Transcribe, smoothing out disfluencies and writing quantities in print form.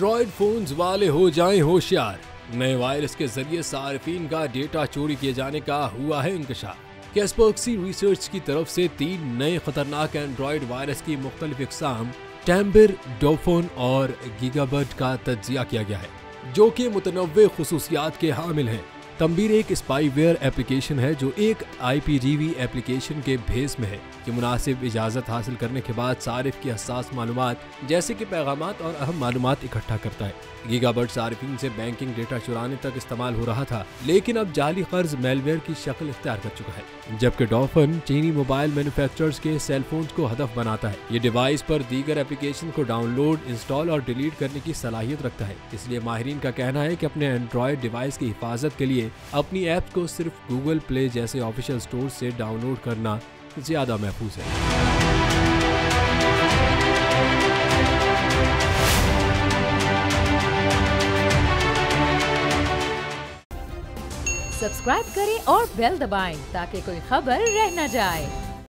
Android phones वाले हो जाएं होशियार। नए वायरस के जरिए सार्फिन का डेटा चोरी किए जाने का हुआ है इंकशाफ। कैस्पर्क्सी रिसर्च की तरफ से 3 नए खतरनाक एंड्रॉयड वायरस की मुख्तलिफ इकसाम टैम्बिर, डोफोन और गीगाबर्ड का तज्जिया किया गया है, जो कि मुतनव्वे खुसूसियात के हामिल हैं। तंबीर एक स्पाईवेयर एप्लीकेशन है जो एक IPTV एप्लीकेशन के भेस में है कि मुनासिब इजाज़त हासिल करने के बाद सारिफ की हसास मालूमात जैसे कि पैगामात और अहम मालूमात इकट्ठा करता है। गीगाबर्ड सारिफिन से बैंकिंग डेटा चुराने तक इस्तेमाल हो रहा था, लेकिन अब जाली कर्ज मेलवेयर की शक्ल इख्तियार कर चुका है। जबकि डॉफन चीनी मोबाइल मैन्युफैक्चरर्स के सेलफोन्स को हदफ बनाता है। ये डिवाइस पर दीगर एप्लीकेशन को डाउनलोड, इंस्टॉल और डिलीट करने की सलाहियत रखता है। इसलिए माहिरीन का कहना है कि अपने एंड्रॉयड डिवाइस की हिफाजत के लिए अपनी ऐप्स को सिर्फ गूगल प्ले जैसे ऑफिशियल स्टोर से डाउनलोड करना ज्यादा महफूज है। सब्सक्राइब करें और बेल दबाएं ताकि कोई खबर रह न जाए।